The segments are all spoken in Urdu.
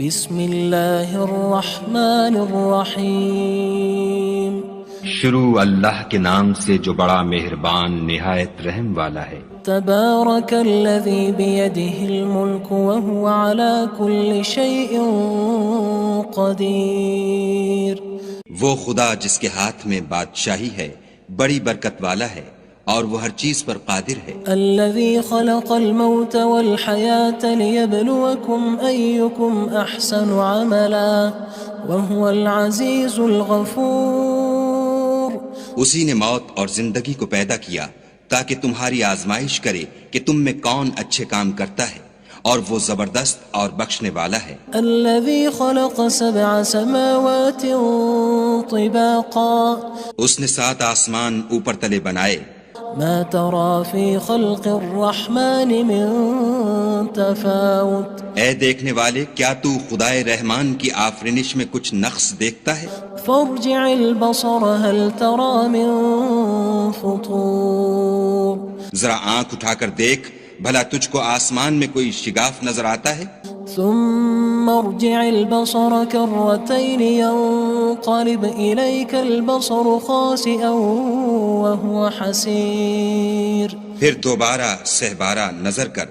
بسم اللہ الرحمن الرحیم شروع اللہ کے نام سے جو بڑا مہربان نہایت رحم والا ہے۔ تبارک الذی بیدہ الملک وہو علی کل شیء قدیر۔ وہ خدا جس کے ہاتھ میں بادشاہی ہے بڑی برکت والا ہے اور وہ ہر چیز پر قادر ہے۔ الذی خلق الموت والحیاة لیبلوکم ایکم احسن عملا وہو العزیز الغفور۔ اسی نے موت اور زندگی کو پیدا کیا تاکہ تمہاری آزمائش کرے کہ تم میں کون اچھے کام کرتا ہے، اور وہ زبردست اور بخشنے والا ہے۔ الذی خلق سبع سماوات طباقا۔ اس نے 7 آسمان اوپر تلے بنائے۔ ما ترى في خلق الرحمن من تفاوت۔ اے دیکھنے والے، کیا تو خدائے رحمان کی آفرینش میں کچھ نقص دیکھتا ہے؟ فارجع البصر هل ترى من فطور۔ ذرا آنکھ اٹھا کر دیکھ، بھلا تجھ کو آسمان میں کوئی شگاف نظر آتا ہے؟ ثم ارجع البصر كرتين ينقلب إليك البصر خاسئا وهو حسير۔ پھر دوبارہ سہبارہ نظر کر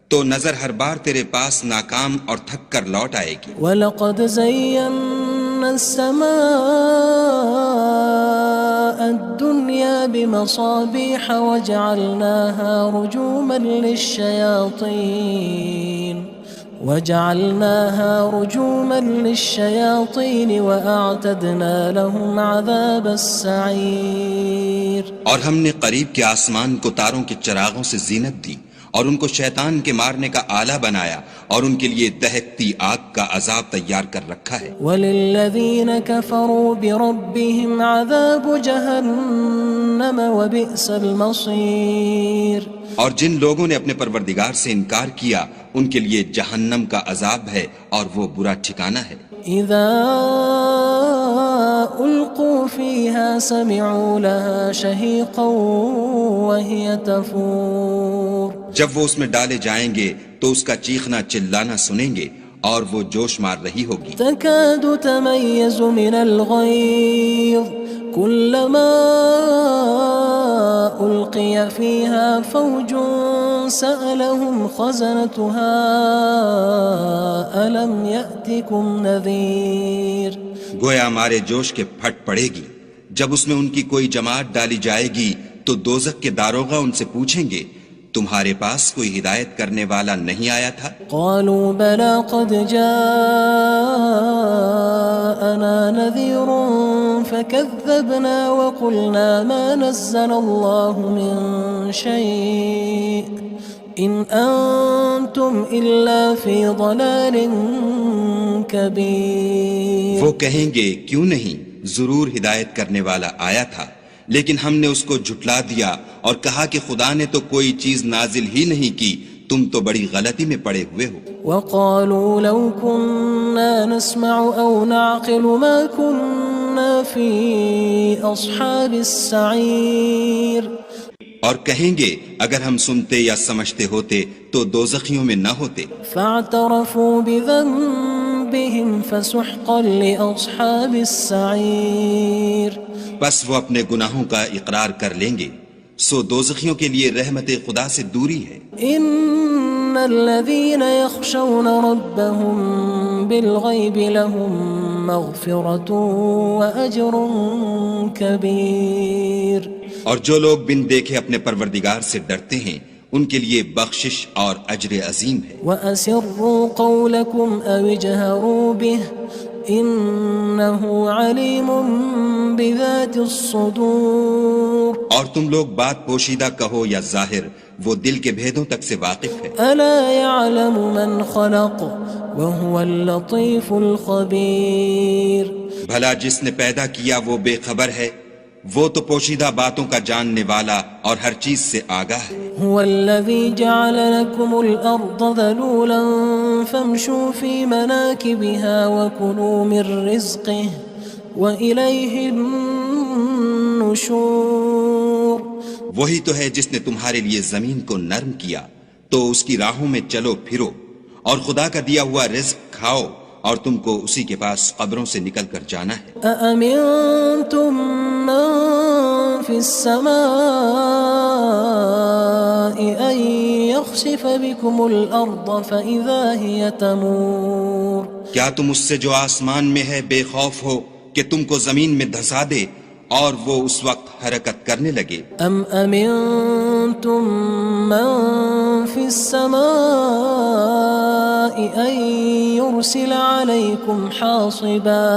تو نظر ہر بار تیرے پاس ناکام اور تھک کر لوٹ آئے گی۔ وَلَقَدْ زَيَّنَّا السَّمَاءَ الدُّنْيَا بِمَصَابِيحَ وَجَعَلْنَاهَا رُجُومًا لِلشَّيَاطِينِ وَأَعْتَدْنَا لَهُمْ عَذَابَ السَّعِيرِ۔ اور ہم نے قریب کے آسمان کو تاروں کے چراغوں سے زینت دی اور ان کو شیطان کے مارنے کا آلہ بنایا، اور ان کے لیے دہکتی آگ کا عذاب تیار کر رکھا ہے۔ وَلِلَّذِينَ كَفَرُوا بِرَبِّهِمْ عَذَابُ جَهَنَّمَ وَبِئْسَ الْمَصِيرُ۔ اور جن لوگوں نے اپنے پروردگار سے انکار کیا ان کے لیے جہنم کا عذاب ہے اور وہ برا ٹھکانہ ہے۔ اذا القوا فيها سمعوا لها شهيقا وهي تفور۔ جب وہ اس میں ڈالے جائیں گے تو اس کا چیخنا چلانا سنیں گے اور وہ جوش مار رہی ہوگی۔ تكاد تميز من الغيظ كلما ألقي فيها فوج سألهم خزنتها ألم يأتكم نذير۔ گویا مارے جوش کے پھٹ پڑے گی۔ جب اس میں ان کی کوئی جماعت ڈالی جائے گی تو دوزخ کے داروغہ ان سے پوچھیں گے تمہارے پاس کوئی ہدایت کرنے والا نہیں آیا تھا؟ قالوا بلى قد جاءنا نذير فكذبنا وقلنا ما نزل الله من شيء إن أنتم إلا في ضلال كبير۔ وہ کہیں گے کیوں نہیں، ضرور ہدایت کرنے والا آیا تھا، لیکن ہم نے اس کو جھٹلا دیا اور کہا کہ خدا نے تو کوئی چیز نازل ہی نہیں کی، تم تو بڑی غلطی میں پڑے ہوئے ہو۔ وقالوا لو كنا نسمع أو نعقل ما كنا في أصحاب السعير۔ اور کہیں گے اگر ہم سنتے یا سمجھتے ہوتے تو دوزخیوں میں نہ ہوتے۔ فاعترفوا بذنبهم فسحقا لأصحاب السعير۔ بس وہ اپنے گناہوں کا اقرار کر لیں گے، سو دوزخیوں کے لیے رحمت خدا سے دوری ہے۔ ان الذين يخشون ربهم بالغيب لهم مغفرة وأجر كبير۔ اور جو لوگ بن دیکھے اپنے پروردگار سے ڈرتے ہیں ان کے لیے بخشش اور اجر عظیم ہے۔ وَأَسِرُّوا قَوْلَكُمْ أَوِ اجْهَرُوا بِهِ إِنَّهُ عَلِيمٌ بِذَاتِ الصُّدُورِ۔ اور تم لوگ بات پوشیدہ کہو یا ظاہر، وہ دل کے بھیدوں تک سے واقف ہے۔ أَلَا يَعْلَمُ مَنْ خَلَقَ وَهُوَ اللَّطِيفُ الْخَبِيرُ۔ بھلا جس نے پیدا کیا وہ بے خبر ہے، وہ تو پوشیدہ باتوں کا جاننے والا اور ہر چیز سے آگاہ ہے۔ هو الذي جعل لكم الأرض ذلولا فامشوا في مناكبها وكلوا من رزقه وإليه النشور۔ وہی تو ہے جس نے تمہارے لیے زمین کو نرم کیا تو اس کی راہوں میں چلو پھرو اور خدا کا دیا ہوا رزق کھاؤ اور تم کو اسی کے پاس قبروں سے نکل کر جانا ہے۔ أأمنتم من في السماء أن يخسف بكم الأرض فإذا هي تمور کیا تم اس سے جو آسمان میں ہے بے خوف ہو کہ تم کو زمین میں دھسا دے اور وہ اس وقت حرکت کرنے لگے؟ أم أمنتم من في السماء أن يرسل عليكم حاصبا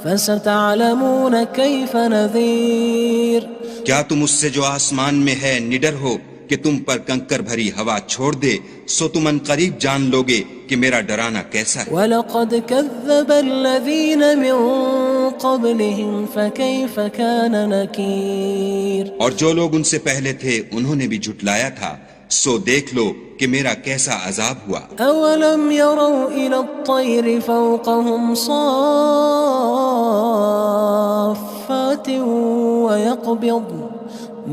فستعلمون كيف نذير کیا تم اس سے جو آسمان میں ہے نڈر ہو کہ تم پر کنکر بھری ہوا چھوڑ دے، سو تم ان قریب جان لوگے کہ میرا ڈرانا کیسا ہے۔ وَلَقَدْ كَذَّبَ الَّذِينَ مِن قَبْلِهِمْ فَكَيْفَ كَانَ نَكِيرٌ اور جو لوگ ان سے پہلے تھے انہوں نے بھی جھٹلایا تھا، سو دیکھ لو کہ میرا کیسا عذاب ہوا۔ أَوَلَمْ يَرَوْا إِلَى الطَّيْرِ فَوْقَهُمْ صَافَّاتٍ وَيَقْبِضْنَ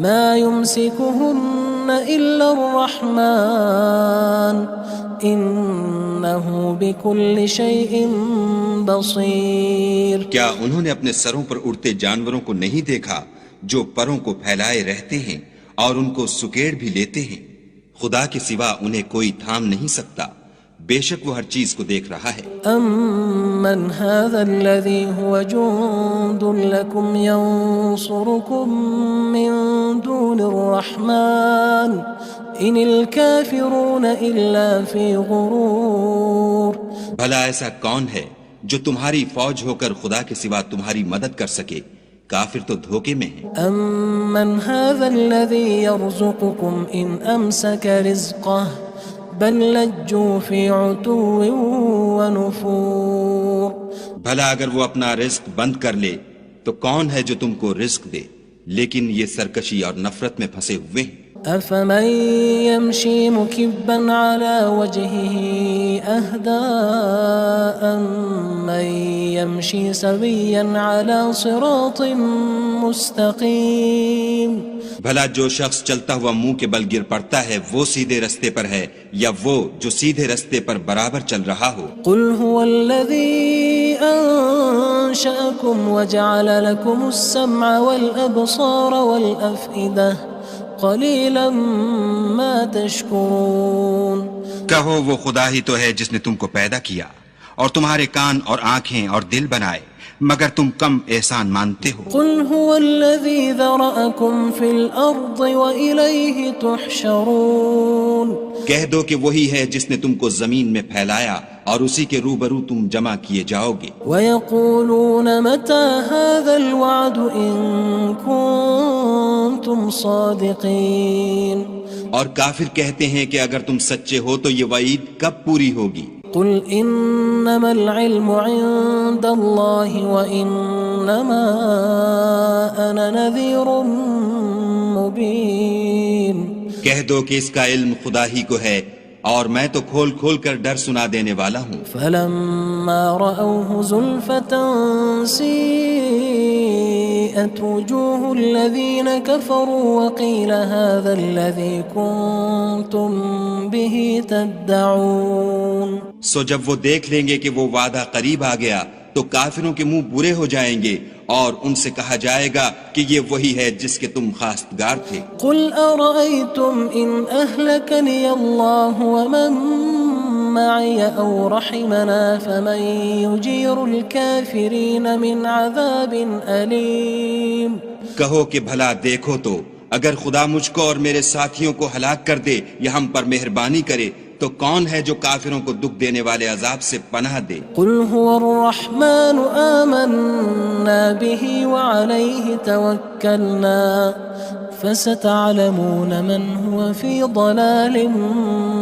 مَا يُمْسِكُهُنَّ إِلَّا الرَّحْمَنُ إِنَّهُ بِكُلِّ شَيْءٍ بَصِيرٌ کیا انہوں نے اپنے سروں پر اڑتے جانوروں کو نہیں دیکھا جو پروں کو پھیلائے رہتے ہیں اور ان کو سکیڑ بھی لیتے ہیں؟ خدا کے سوا انہیں کوئی تھام نہیں سکتا، بے شک وہ ہر چیز کو دیکھ رہا ہے۔ أَمَّنْ هَذَا الَّذِي هُوَ جُندٌ لَكُمْ يَنصُرُكُم مِّن دُونِ الرَّحْمَنِ إِنِ الْكَافِرُونَ إِلَّا فِي غُرُورٍ بھلا ایسا کون ہے جو تمہاری فوج ہو کر خدا کے سوا تمہاری مدد کر سکے؟ کافر تو دھوکے میں ہیں۔ أَمَّنْ هَذَا الَّذِي يَرْزُقُكُمْ إِنْ أَمْسَكَ رِزْقَهُ بَلْ لَجُّوا فِي عُتُوٍّ وَنُفُورٍ بھلا اگر وہ اپنا رزق بند کر لے تو کون ہے جو تم کو رزق دے؟ لیکن یہ سرکشی اور نفرت میں پھنسے ہوئے ہیں۔ أَفَمَن يَمْشِي مُكِبًّا عَلَى وَجْهِهِ أَهْدَىٰ أَمَّن يَمْشِي سَوِيًّا عَلَى صِرَاطٍ مُّسْتَقِيمٍ بھلا جو شخص چلتا ہوا منہ کے بل گر پڑتا ہے وہ سیدھے رستے پر ہے یا وہ جو سیدھے رستے پر برابر چل رہا ہو؟ قُلْ هُوَ الَّذِي أَنشَأَكُمْ وَجَعَلَ لَكُمُ السَّمْعَ وَالْأَبْصَارَ وَالْأَفْئِدَةَ قَلِيلًا مَا تَشْكُرُونَ کہو وہ خدا ہی تو ہے جس نے تم کو پیدا کیا اور تمہارے کان اور آنکھیں اور دل بنائے، مگر تم کم احسان مانتے ہو۔ قُلْ هُوَ الَّذِي ذَرَأَكُمْ فِي الْأَرْضِ وَإِلَيْهِ تُحْشَرُونَ کہہ دو کہ وہی ہے جس نے تم کو زمین میں پھیلایا اور اسی کے روبرو تم جمع کیے جاؤ گے۔ وَيَقُولُونَ مَتَى هَذَا الْوَعْدُ إِن كُنتُمْ صَادِقِينَ اور کافر کہتے ہیں کہ اگر تم سچے ہو تو یہ وعید کب پوری ہوگی؟ قُلْ إِنَّمَا الْعِلْمُ عِندَ اللَّهِ وَإِنَّمَا أَنَا نَذِيرٌ مُّبِينٌ کہہ دو کہ اس کا علم خدا ہی کو ہے اور میں تو کھول کھول کر ڈر سنا دینے والا ہوں۔ فَلَمَّا رَأَوْهُ زُلْفَةً سِيئَتْ وُجُوهُ الَّذِينَ كَفَرُوا وَقِيلَ هَذَا الَّذِي كُنتُم بِهِ تَدَّعُونَ سو جب وہ دیکھ لیں گے کہ وہ وعدہ قریب آ گیا تو کافروں کے منہ برے ہو جائیں گے اور ان سے کہا جائے گا کہ یہ وہی ہے جس کے تم خواستگار تھے۔ قُلْ أَرَأَيْتُمْ إِنْ أَهْلَكَنِيَ اللَّهُ وَمَن مَّعِيَ أَوْ رَحِمَنَا فَمَن يُجِيرُ الْكَافِرِينَ مِنْ عَذَابٍ أَلِيمٍ کہو کہ بھلا دیکھو تو اگر خدا مجھ کو اور میرے ساتھیوں کو ہلاک کر دے یا ہم پر مہربانی کرے تو کون ہے جو کافروں کو دکھ دینے والے عذاب سے پناہ دے؟ قُلْ هُوَ الرَّحْمَنُ آمَنَّا بِهِ وَعَلَيْهِ تَوَكَّلْنَا فَسَتَعْلَمُونَ مَنْ هُوَ فِي ضَلَالٍ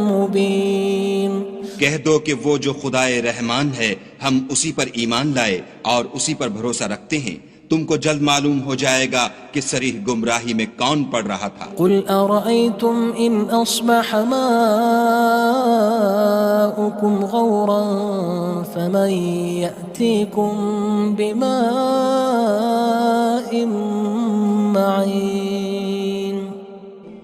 مُّبِينٍ کہہ دو کہ وہ جو خدائے رحمان ہے ہم اسی پر ایمان لائے اور اسی پر بھروسہ رکھتے ہیں، تم کو جلد معلوم ہو جائے گا کہ صریح گمراہی میں کون پڑ رہا تھا۔ قُلْ أَرَأَيْتُمْ إِنْ أَصْبَحَ مَاؤُكُمْ غَوْرًا فَمَن يَأْتِيكُم بِمَاءٍ مَّعِينٍ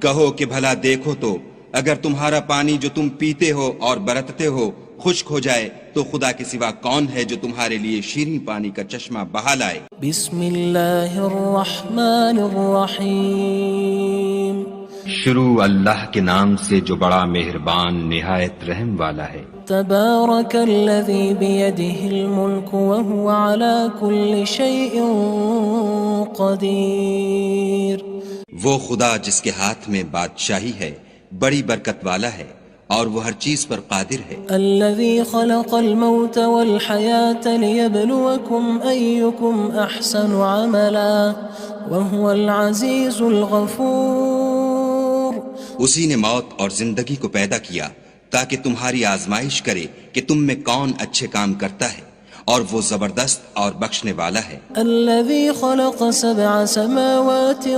کہو کہ بھلا دیکھو تو اگر تمہارا پانی جو تم پیتے ہو اور برتتے ہو خشک ہو جائے تو خدا کے سوا کون ہے جو تمہارے لیے شیریں پانی کا چشمہ بہا لائے؟ بسم اللہ الرحمن الرحیم شروع اللہ کے نام سے جو بڑا مہربان نہایت رحم والا ہے۔ تبارک الذی بیدہ الملک وہو علی کل شیء قدیر۔ وہ خدا جس کے ہاتھ میں بادشاہی ہے بڑی برکت والا ہے اور وہ ہر چیز پر قادر ہے۔ الذي خلق الموت والحياة ليبلوكم أيكم أحسن عملا وهو العزيز الغفور۔ اسی نے موت اور زندگی کو پیدا کیا تاکہ تمہاری آزمائش کرے کہ تم میں کون اچھے کام کرتا ہے اور وہ زبردست اور بخشنے والا ہے۔ الذي خلق 7 سماوات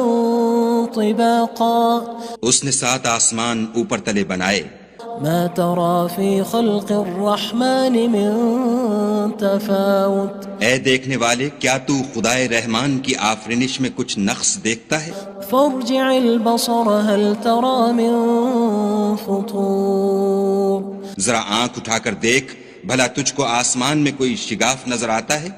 طباقا۔ اس نے 7 آسمان اوپر تلے بنائے۔ ما ترى في خلق الرحمن من تفاوت۔ اے دیکھنے والے کیا تو خدائے رحمان کی آفرینش میں کچھ نقص دیکھتا ہے؟ فارجع البصر هل ترى من فطور۔ ذرا آنکھ اٹھا کر دیکھ بھلا تجھ کو آسمان میں کوئی شگاف نظر آتا ہے؟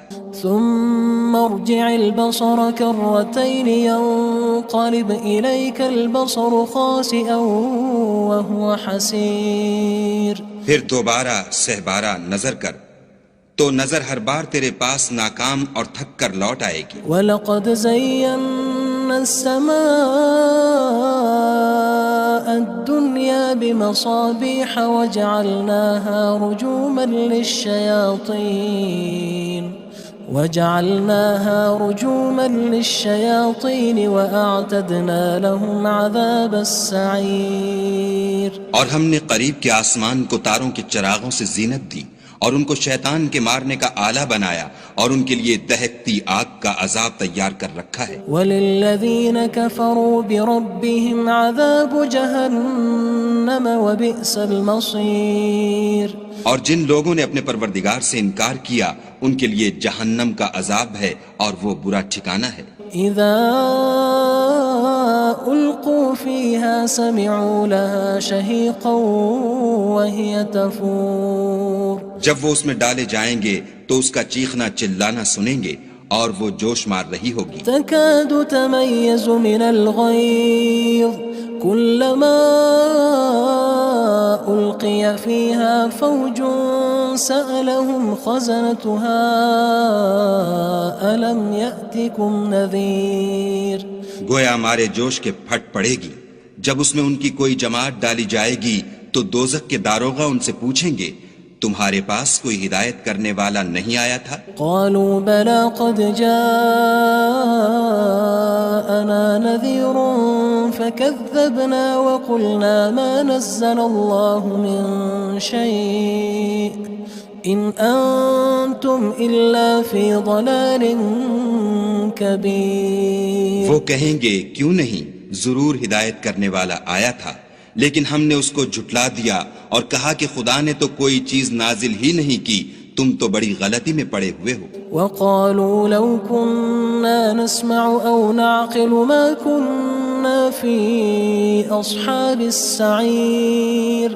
ثم ارجع البصر كرتين ينقلب إليك البصر خاسئا وهو حسير۔ پھر دوبارہ سہبارہ نظر کر تو نظر ہر بار تیرے پاس ناکام اور تھک کر لوٹ آئے گی۔ وَلَقَدْ زَيَّنَّا السَّمَاءَ الدُّنْيَا بِمَصَابِيحَ وَجَعَلْنَاهَا رُجُومًا لِلشَّيَاطِينِ وَأَعْتَدْنَا لَهُمْ عَذَابَ السَّعِيرِ۔ اور ہم نے قریب کے آسمان کو تاروں کے چراغوں سے زینت دی اور ان کو شیطان کے مارنے کا آلہ بنایا اور ان کے لیے دہکتی آگ کا عذاب تیار کر رکھا ہے۔ وَلِلَّذِينَ كَفَرُوا بِرَبِّهِمْ عَذَابُ جَهَنَّمَ وَبِئْسَ الْمَصِيرُ۔ اور جن لوگوں نے اپنے پروردگار سے انکار کیا ان کے لیے جہنم کا عذاب ہے اور وہ برا ٹھکانہ ہے۔ اذا القوا فيها سمعوا لها شهيقا وهي تفور۔ جب وہ اس میں ڈالے جائیں گے تو اس کا چیخنا چلانا سنیں گے اور وہ جوش مار رہی ہوگی۔ تكاد تميز من الغيظ كلما ألقي فيها فوج سألهم خزنتها ألم يأتكم نذير۔ گویا مارے جوش کے پھٹ پڑے گی۔ جب اس میں ان کی کوئی جماعت ڈالی جائے گی تو دوزخ کے داروغہ ان سے پوچھیں گے تمہارے پاس کوئی ہدایت کرنے والا نہیں آیا تھا؟ قالوا بلى قد جاءنا نذير فكذبنا وقلنا ما نزل الله من شيء إن أنتم إلا في ضلال كبير۔ وہ کہیں گے کیوں نہیں، ضرور ہدایت کرنے والا آیا تھا لیکن ہم نے اس کو جھٹلا دیا اور کہا کہ خدا نے تو کوئی چیز نازل ہی نہیں کی، تم تو بڑی غلطی میں پڑے ہوئے ہو۔ وقالوا لو كنا نسمع أو نعقل ما كنا في أصحاب السعير۔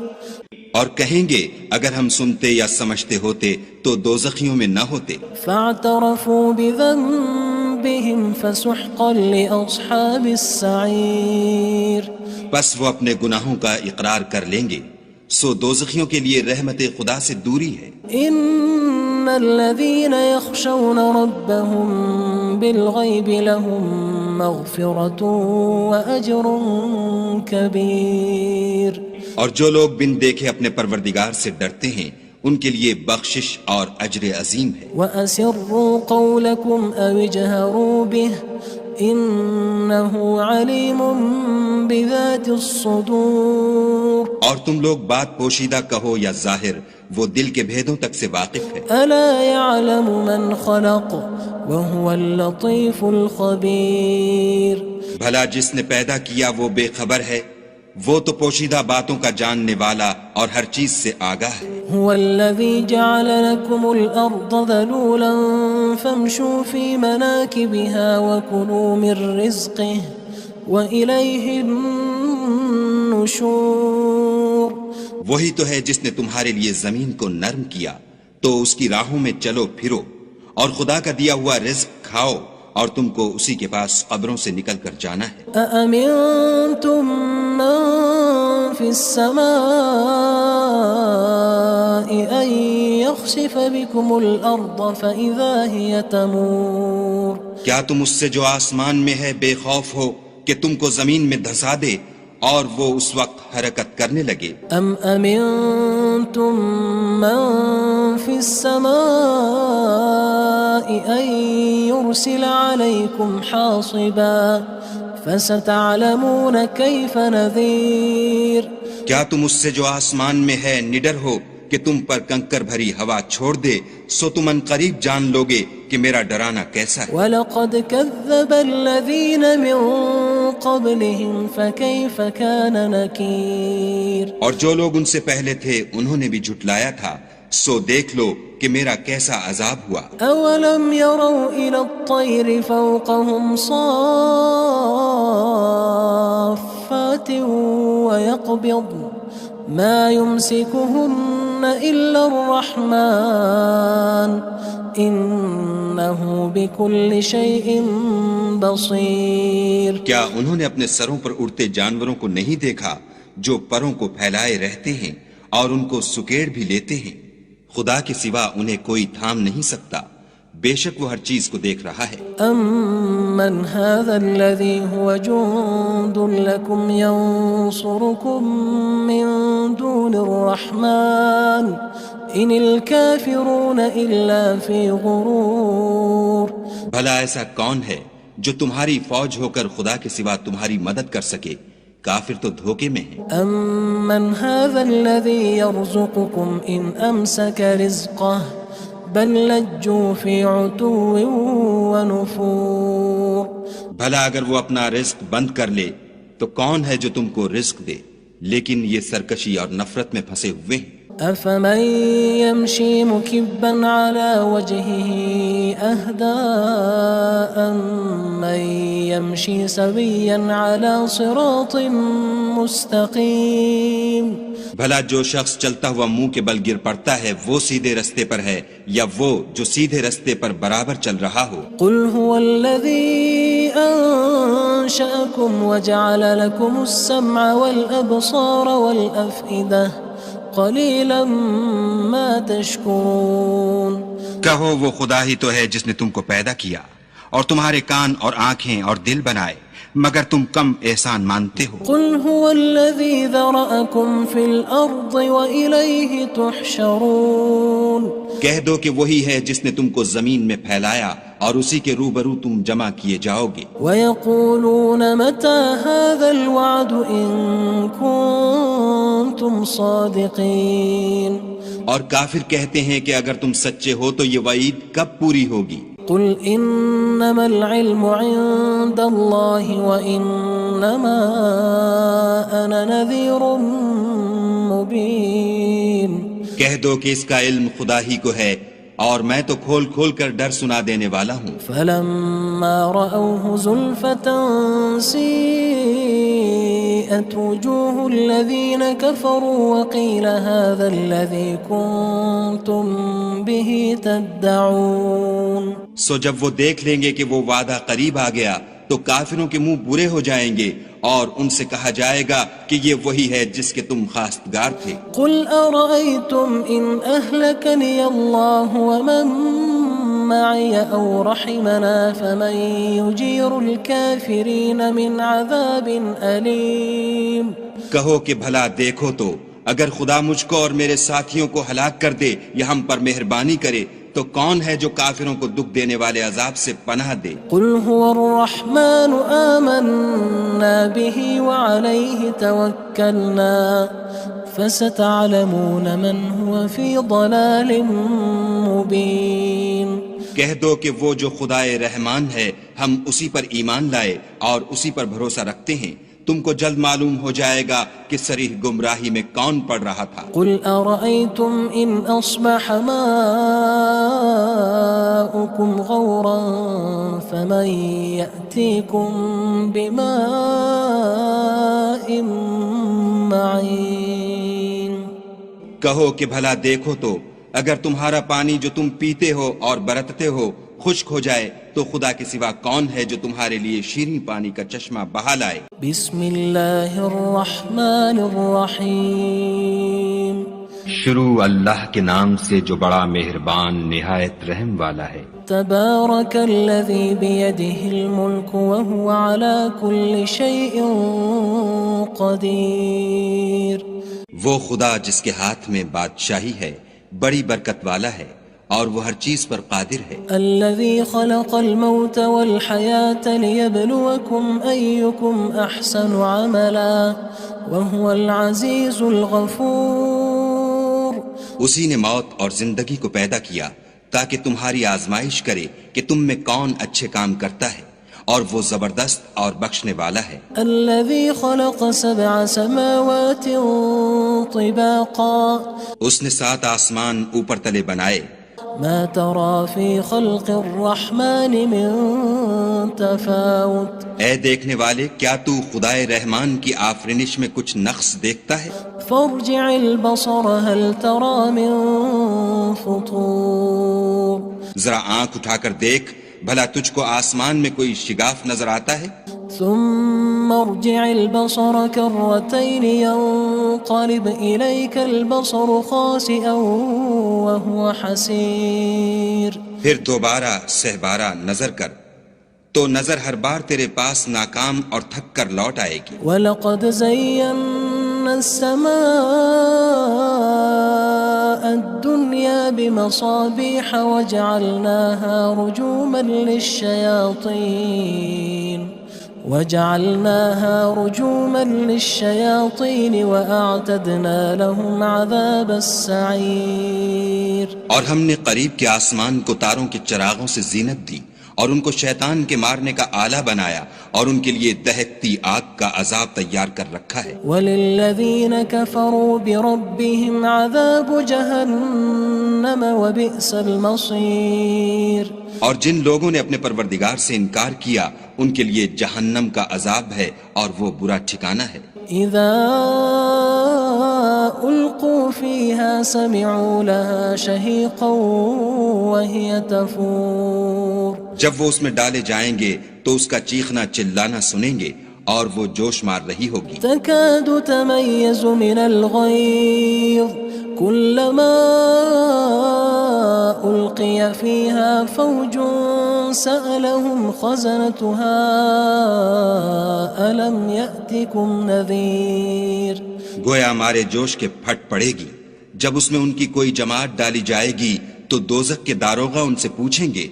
اور کہیں گے اگر ہم سنتے یا سمجھتے ہوتے تو دوزخیوں میں نہ ہوتے۔ فاعترفوا بذنبهم فسحقا لأصحاب السعير۔ بس وہ اپنے گناہوں کا اقرار کر لیں گے، سو دوزخیوں کے لیے رحمت خدا سے دوری ہے۔ ان الذين يخشون ربهم بالغيب لهم مغفرة وأجر كبير۔ اور جو لوگ بن دیکھے اپنے پروردگار سے ڈرتے ہیں ان کے لیے بخشش اور اجر عظیم ہے۔ وَأَسِرُّوا قَوْلَكُمْ أَوِ اجْهَرُوا بِهِ إِنَّهُ عَلِيمٌ بِذَاتِ الصُّدُورِ۔ اور تم لوگ بات پوشیدہ کہو یا ظاہر، وہ دل کے بھیدوں تک سے واقف ہے۔ أَلَا يَعْلَمُ مَنْ خَلَقَ وَهُوَ اللَّطِيفُ الْخَبِيرُ۔ بھلا جس نے پیدا کیا وہ بے خبر ہے، وہ تو پوشیدہ باتوں کا جاننے والا اور ہر چیز سے آگاہ ہے۔ هو الذي جعل لكم الأرض ذلولا فامشوا في مناكبها وكلوا من رزقه وإليه النشور۔ وہی تو ہے جس نے تمہارے لیے زمین کو نرم کیا تو اس کی راہوں میں چلو پھرو اور خدا کا دیا ہوا رزق کھاؤ اور تم کو اسی کے پاس قبروں سے نکل کر جانا ہے. أأمنتم من في السماء أن يخسف بكم الأرض فإذا هي تمور. کیا تم اس سے جو آسمان میں ہے بے خوف ہو کہ تم کو زمین میں دھسا دے اور وہ اس وقت حرکت کرنے لگے؟ أم أمنتم من في السماء أن يرسل عليكم حاصبا فستعلمون كيف نذير. کیا تم اس سے جو آسمان میں ہے نڈر ہو کہ تم پر کنکر بھری ہوا چھوڑ دے سو تم ان قریب جان لوگے کہ میرا ڈرانا کیسا ہے. وَلَقَدْ كَذَّبَ الَّذِينَ مِن قَبْلِهِمْ فَكَيْفَ كَانَ نَكِيرٌ. اور جو لوگ ان سے پہلے تھے انہوں نے بھی جھٹلایا تھا سو دیکھ لو کہ میرا کیسا عذاب ہوا. أَوَلَمْ يَرَوْا إِلَى الطَّيْرِ فَوْقَهُمْ صَافَّاتٍ وَيَقْبِضْنَ مَا يُمْسِكُهُنَّ إِلَّا الرَّحْمَنُ إِنَّهُ بِكُلِّ شَيْءٍ بَصِيرٌ. کیا انہوں نے اپنے سروں پر اڑتے جانوروں کو نہیں دیکھا جو پروں کو پھیلائے رہتے ہیں اور ان کو سکیڑ بھی لیتے ہیں؟ خدا کے سوا انہیں کوئی تھام نہیں سکتا، بے شک وہ ہر چیز کو دیکھ رہا ہے. أَمَّنْ هَذَا الَّذِي هُوَ جُندٌ لَكُمْ يَنصُرُكُم مِّن دُونِ الرَّحْمَنِ إِنِ الْكَافِرُونَ إِلَّا فِي غُرُورٍ. بھلا ایسا کون ہے جو تمہاری فوج ہو کر خدا کے سوا تمہاری مدد کر سکے؟ کافر تو دھوکے میں ہیں. أَمَّنْ هَذَا الَّذِي يَرْزُقُكُمْ إِنْ أَمْسَكَ رِزْقَهُ بَلْ لَجُّوا فِي عُتُوٍّ وَنُفُورٍ. بھلا اگر وہ اپنا رزق بند کر لے تو کون ہے جو تم کو رزق دے؟ لیکن یہ سرکشی اور نفرت میں پھنسے ہوئے ہیں. أَفَمَن يَمْشِي مُكِبًّا عَلَى وَجْهِهِ أَهْدَىٰ أَمَّن يَمْشِي سَوِيًّا عَلَى صِرَاطٍ مُّسْتَقِيمٍ. بھلا جو شخص چلتا ہوا منہ کے بل گر پڑتا ہے وہ سیدھے رستے پر ہے یا وہ جو سیدھے رستے پر برابر چل رہا ہو؟ قُلْ هُوَ الَّذِي أَنشَأَكُمْ وَجَعَلَ لَكُمُ السَّمْعَ وَالْأَبْصَارَ وَالْأَفْئِدَةَ قَلِيلًا مَا تَشْكُرُونَ. کہو وہ خدا ہی تو ہے جس نے تم کو پیدا کیا اور تمہارے کان اور آنکھیں اور دل بنائے، مگر تم کم احسان مانتے ہو. قُلْ هُوَ الَّذِي ذَرَأَكُمْ فِي الْأَرْضِ وَإِلَيْهِ تُحْشَرُونَ. کہہ دو کہ وہی ہے جس نے تم کو زمین میں پھیلایا اور اسی کے روبرو تم جمع کیے جاؤ گے. وَيَقُولُونَ مَتَى هَذَا الْوَعْدُ إِن كُنتُمْ صَادِقِينَ. اور کافر کہتے ہیں کہ اگر تم سچے ہو تو یہ وعید کب پوری ہوگی؟ قُلْ إِنَّمَا الْعِلْمُ عِندَ اللَّهِ وَإِنَّمَا أَنَا نَذِيرٌ مُّبِينٌ. کہہ دو کہ اس کا علم خدا ہی کو ہے اور میں تو کھول کھول کر ڈر سنا دینے والا ہوں. فَلَمَّا رَأَوْهُ زُلْفَةً سِيئَتْ وُجُوهُ الَّذِينَ كَفَرُوا وَقِيلَ هَذَا الَّذِي كُنتُم بِهِ تَدَّعُونَ. سو جب وہ دیکھ لیں گے کہ وہ وعدہ قریب آ گیا تو کافروں کے منہ برے ہو جائیں گے اور ان سے کہا جائے گا کہ یہ وہی ہے جس کے تم خواستگار تھے. قُلْ أَرَأَيْتُمْ إِنْ أَهْلَكَنِيَ اللَّهُ وَمَن مَّعِيَ أَوْ رَحِمَنَا فَمَن يُجِيرُ الْكَافِرِينَ مِنْ عَذَابٍ أَلِيمٍ. کہو کہ بھلا دیکھو تو اگر خدا مجھ کو اور میرے ساتھیوں کو ہلاک کر دے یا ہم پر مہربانی کرے تو کون ہے جو کافروں کو دکھ دینے والے عذاب سے پناہ دے؟ قُلْ هُوَ الرَّحْمَنُ آمَنَّا بِهِ وَعَلَيْهِ تَوَكَّلْنَا فَسَتَعْلَمُونَ مَنْ هُوَ فِي ضَلَالٍ مُّبِينٍ. کہہ دو کہ وہ جو خدائے رحمان ہے ہم اسی پر ایمان لائے اور اسی پر بھروسہ رکھتے ہیں، تم کو جلد معلوم ہو جائے گا کہ صریح گمراہی میں کون پڑ رہا تھا. قُلْ أَرَأَيْتُمْ إِنْ أَصْبَحَ مَاؤُكُمْ غَوْرًا فَمَن يَأْتِيكُم بِمَاءٍ مَّعِينٍ. کہو کہ بھلا دیکھو تو اگر تمہارا پانی جو تم پیتے ہو اور برتتے ہو خشک ہو جائے تو خدا کے سوا کون ہے جو تمہارے لیے شیریں پانی کا چشمہ بہا لائے؟ بسم اللہ الرحمن الرحیم شروع اللہ کے نام سے جو بڑا مہربان نہایت رحم والا ہے۔ تبارک الذی بیدہ الملک وہو علی کل شیء قدیر۔ وہ خدا جس کے ہاتھ میں بادشاہی ہے بڑی برکت والا ہے اور وہ ہر چیز پر قادر ہے۔ الذي خلق الموت والحياة ليبلوكم أيكم أحسن عملا وهو العزيز الغفور۔ اسی نے موت اور زندگی کو پیدا کیا تاکہ تمہاری آزمائش کرے کہ تم میں کون اچھے کام کرتا ہے، اور وہ زبردست اور بخشنے والا ہے۔ الذي خلق 7 سماوات طباقا۔ اس نے 7 آسمان اوپر تلے بنائے۔ ما ترى في خلق الرحمن من تفاوت۔ اے دیکھنے والے، کیا تو خدائے رحمان کی آفرینش میں کچھ نقص دیکھتا ہے؟ فارجع البصر هل ترى من فطور۔ ذرا آنکھ اٹھا کر دیکھ، بھلا تجھ کو آسمان میں کوئی شگاف نظر آتا ہے؟ ثم ارجع البصر كرتين ينقلب إليك البصر خاسئا وهو حسير۔ پھر دوبارہ سہبارہ نظر کر تو نظر ہر بار تیرے پاس ناکام اور تھک کر لوٹ آئے گی۔ وَلَقَدْ زَيَّنَّا السَّمَاءَ الدُّنْيَا بِمَصَابِيحَ وَجَعَلْنَاهَا رُجُومًا لِلشَّيَاطِينِ وَأَعْتَدْنَا لَهُمْ عَذَابَ السَّعِيرِ۔ اور ہم نے قریب کے آسمان کو تاروں کے چراغوں سے زینت دی اور ان کو شیطان کے مارنے کا آلہ بنایا اور ان کے لیے دہکتی آگ کا عذاب تیار کر رکھا ہے۔ وَلِلَّذِينَ كَفَرُوا بِرَبِّهِمْ عَذَابُ جَهَنَّمَ وَبِئْسَ الْمَصِيرُ۔ اور جن لوگوں نے اپنے پروردگار سے انکار کیا ان کے لیے جہنم کا عذاب ہے اور وہ برا ٹھکانہ ہے۔ اذا القوا فيها سمعوا لها شهيقا وهي تفور۔ جب وہ اس میں ڈالے جائیں گے تو اس کا چیخنا چلانا سنیں گے اور وہ جوش مار رہی ہوگی۔ تكاد تميز من الغيظ كلما ألقي فيها فوج سألهم خزنتها ألم يأتكم نذير۔ گویا ہمارے جوش کے پھٹ پڑے گی جب اس میں ان کی کوئی جماعت ڈالی جائے گی تو دوزخ کے داروغہ ان سے پوچھیں گے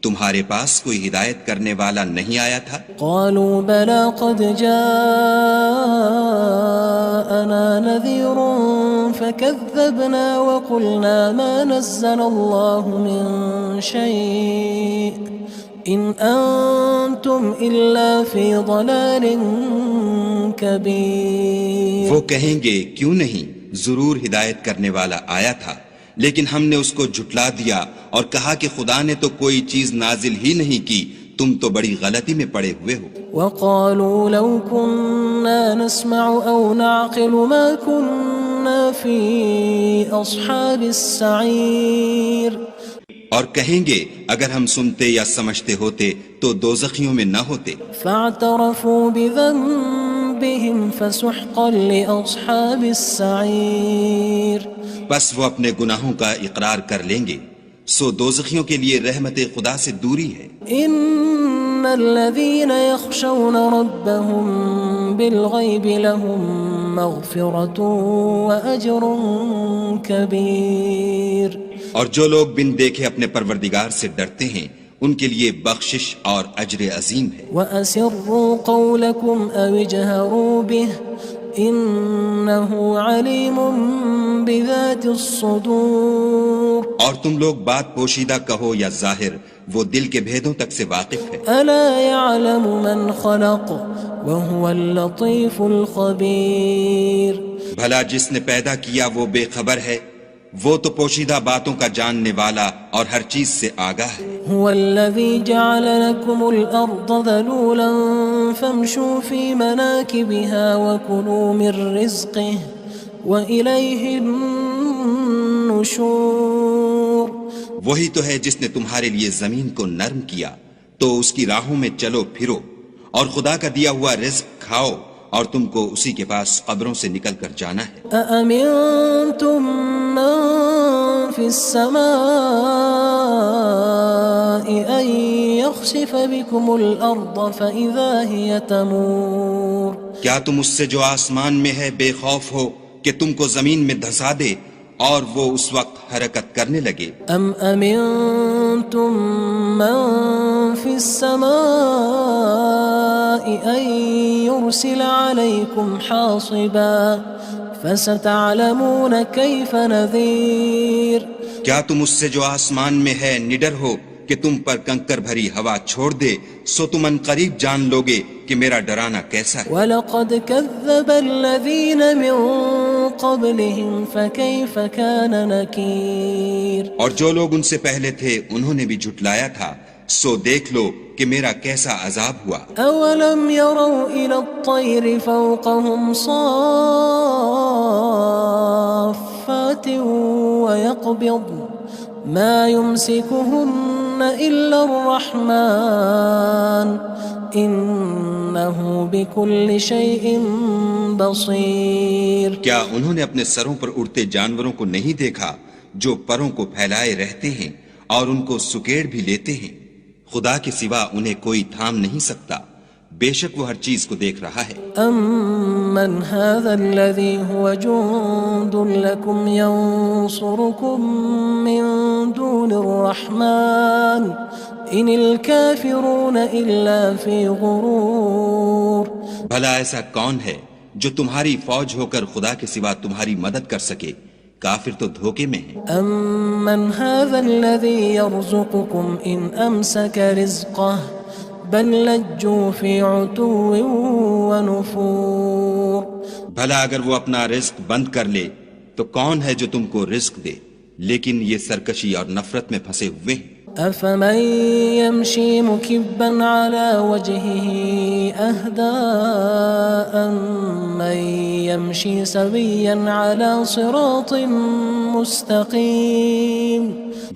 تمہارے پاس کوئی ہدایت کرنے والا نہیں آیا تھا؟ قالوا بلى قد جاءنا نذير فكذبنا وقلنا ما نزل الله من شيء إن أنتم إلا في ضلال كبير۔ وہ کہیں گے کیوں نہیں، ضرور ہدایت کرنے والا آیا تھا، لیکن ہم نے اس کو جھٹلا دیا اور کہا کہ خدا نے تو کوئی چیز نازل ہی نہیں کی، تم تو بڑی غلطی میں پڑے ہوئے ہو۔ وقالوا لو كنا نسمع أو نعقل ما كنا في أصحاب السعير۔ اور کہیں گے اگر ہم سنتے یا سمجھتے ہوتے تو دوزخیوں میں نہ ہوتے۔ فاعترفوا بذنبهم فسحقا لأصحاب السعير۔ بس وہ اپنے گناہوں کا اقرار کر لیں گے، سو دوزخیوں کے لیے رحمت خدا سے دوری ہے۔ ان الذين يخشون ربهم بالغيب لهم مغفرة وأجر كبير۔ اور جو لوگ بن دیکھے اپنے پروردگار سے ڈرتے ہیں ان کے لیے بخشش اور اجر عظیم ہے۔ وَأَسِرُّوا قَوْلَكُمْ أَوِ اجْهَرُوا بِهِ إِنَّهُ عَلِيمٌ بِذَاتِ الصُّدُورِ۔ اور تم لوگ بات پوشیدہ کہو یا ظاہر، وہ دل کے بھیدوں تک سے واقف ہے۔ أَلَا يَعْلَمُ مَنْ خَلَقَ وَهُوَ اللَّطِيفُ الْخَبِيرُ۔ بھلا جس نے پیدا کیا وہ بے خبر ہے، وہ تو پوشیدہ باتوں کا جاننے والا اور ہر چیز سے آگاہ ہے۔ هو الذي جعل لكم الأرض ذلولا فامشوا في مناكبها وكلوا من رزقه وإليه النشور وہی تو ہے جس نے تمہارے لیے زمین کو نرم کیا تو اس کی راہوں میں چلو پھرو، اور خدا کا دیا ہوا رزق کھاؤ، اور تم کو اسی کے پاس قبروں سے نکل کر جانا ہے۔ أأمنتم من في السماء أن يخسف بكم الأرض فإذا هي تمور کیا تم اس سے جو آسمان میں ہے بے خوف ہو کہ تم کو زمین میں دھسا دے اور وہ اس وقت حرکت کرنے لگے؟ أم أمنتم من في السماء أن يرسل عليكم حاصبا فستعلمون كيف نذير کیا تم اس سے جو آسمان میں ہے نڈر ہو کہ تم پر کنکر بھری ہوا چھوڑ دے، سو تم ان قریب جان لوگے کہ میرا ڈرانا کیسا ہے۔ وَلَقَدْ كَذَّبَ الَّذِينَ مِن قَبْلِهِمْ فَكَيْفَ كَانَ نَكِيرٌ اور جو لوگ ان سے پہلے تھے انہوں نے بھی جھٹلایا تھا، سو دیکھ لو کہ میرا کیسا عذاب ہوا۔ أَوَلَمْ يَرَوْا إِلَى الطَّيْرِ فَوْقَهُمْ صَافَّاتٍ وَيَقْبِضْنَ مَا يُمْسِكُهُنَّ إِلَّا الرَّحْمَنُ إِنَّهُ بِكُلِّ شَيْءٍ بَصِيرٌ کیا انہوں نے اپنے سروں پر اڑتے جانوروں کو نہیں دیکھا جو پروں کو پھیلائے رہتے ہیں اور ان کو سکیڑ بھی لیتے ہیں؟ خدا کے سوا انہیں کوئی تھام نہیں سکتا، بے شک وہ ہر چیز کو دیکھ رہا ہے۔ أَمَّنْ هَذَا الَّذِي هُوَ جُندٌ لَكُمْ يَنصُرُكُم مِّن دُونِ الرَّحْمَنِ إِنِ الْكَافِرُونَ إِلَّا فِي غُرُورٍ بھلا ایسا کون ہے جو تمہاری فوج ہو کر خدا کے سوا تمہاری مدد کر سکے؟ کافر تو دھوکے میں ہیں۔ أَمَّنْ هَذَا الَّذِي يَرْزُقُكُمْ إِنْ أَمْسَكَ رِزْقَهُ بَلْ لَجُّوا فِي عُتُوٍّ وَنُفُورٍ بھلا اگر وہ اپنا رزق بند کر لے تو کون ہے جو تم کو رزق دے؟ لیکن یہ سرکشی اور نفرت میں پھنسے ہوئے ہیں۔ أَفَمَن يَمْشِي مُكِبًّا عَلَى وَجْهِهِ أَهْدَىٰ أَمَّن يَمْشِي سَوِيًّا عَلَى صِرَاطٍ مُّسْتَقِيمٍ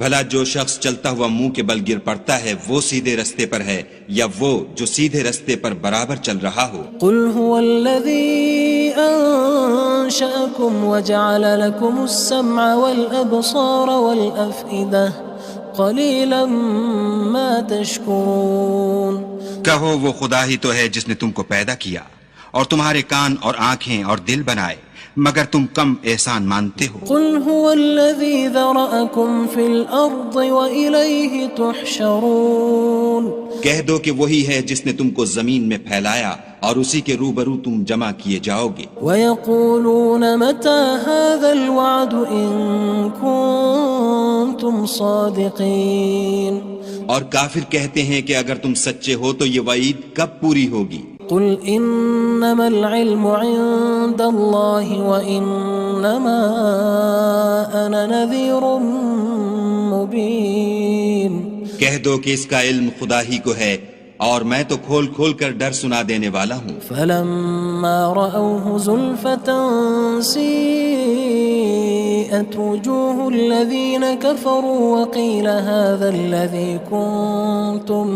بھلا جو شخص چلتا ہوا منہ کے بل گر پڑتا ہے وہ سیدھے رستے پر ہے یا وہ جو سیدھے رستے پر برابر چل رہا ہو؟ قُلْ هُوَ الَّذِي أَنشَأَكُمْ وَجَعَلَ لَكُمُ السَّمْعَ وَالْأَبْصَارَ وَالْأَفْئِدَةَ قَلِيلًا مَا تَشْكُرُونَ کہو وہ خدا ہی تو ہے جس نے تم کو پیدا کیا اور تمہارے کان اور آنکھیں اور دل بنائے، مگر تم کم احسان مانتے ہو۔ قُلْ هُوَ الَّذِي ذَرَأَكُمْ فِي الْأَرْضِ وَإِلَيْهِ تُحْشَرُونَ کہہ دو کہ وہی ہے جس نے تم کو زمین میں پھیلایا اور اسی کے روبرو تم جمع کیے جاؤ گے۔ وَيَقُولُونَ مَتَى هَذَا الْوَعْدُ إِن كُنتُمْ صَادِقِينَ اور کافر کہتے ہیں کہ اگر تم سچے ہو تو یہ وعید کب پوری ہوگی؟ قُلْ إِنَّمَا الْعِلْمُ عِندَ اللَّهِ وَإِنَّمَا أَنَا نَذِيرٌ مُّبِينٌ کہہ دو کہ اس کا علم خدا ہی کو ہے اور میں تو کھول کھول کر ڈر سنا دینے والا ہوں۔ فَلَمَّا رَأَوْهُ زُلْفَةً سِيئَتْ وُجُوهُ الَّذِينَ كَفَرُوا وَقِيلَ هَذَا الَّذِي كُنتُم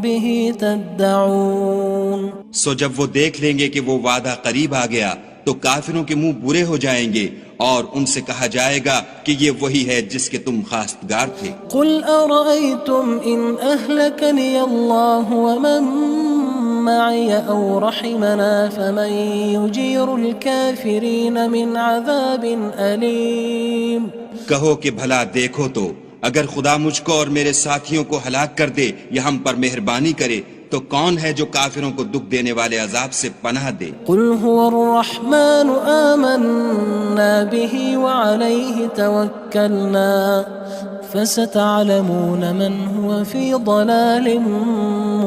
بِهِ تَدَّعُونَ سو جب وہ دیکھ لیں گے کہ وہ وعدہ قریب آ گیا تو کافروں کے منہ برے ہو جائیں گے اور ان سے کہا جائے گا کہ یہ وہی ہے جس کے تم خواستگار تھے۔ قُلْ أَرَأَيْتُمْ إِنْ أَهْلَكَنِيَ اللَّهُ وَمَن مَّعِيَ أَوْ رَحِمَنَا فَمَن يُجِيرُ الْكَافِرِينَ مِنْ عَذَابٍ أَلِيمٍ کہو کہ بھلا دیکھو تو اگر خدا مجھ کو اور میرے ساتھیوں کو ہلاک کر دے یا ہم پر مہربانی کرے تو کون ہے جو کافروں کو دکھ دینے والے عذاب سے پناہ دے؟ قُلْ هُوَ الرَّحْمَنُ آمَنَّا بِهِ وَعَلَيْهِ تَوَكَّلْنَا فَسَتَعْلَمُونَ مَنْ هُوَ فِي ضَلَالٍ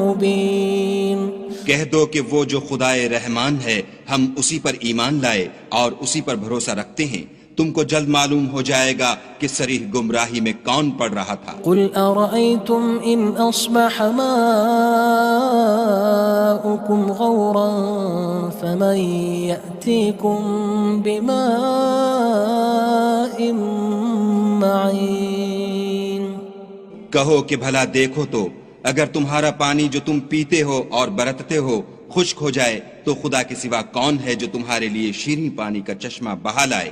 مُّبِينٍ کہہ دو کہ وہ جو خدائے رحمان ہے ہم اسی پر ایمان لائے اور اسی پر بھروسہ رکھتے ہیں، تم کو جلد معلوم ہو جائے گا کہ صریح گمراہی میں کون پڑ رہا تھا۔ قُلْ أَرَأَيْتُمْ إِنْ أَصْبَحَ مَاؤُكُمْ غَوْرًا فَمَن يَأْتِيكُم بِمَاءٍ معين کہو کہ بھلا دیکھو تو اگر تمہارا پانی جو تم پیتے ہو اور برتتے ہو خشک ہو جائے تو خدا کے سوا کون ہے جو تمہارے لیے شیریں پانی کا چشمہ بہا لائے؟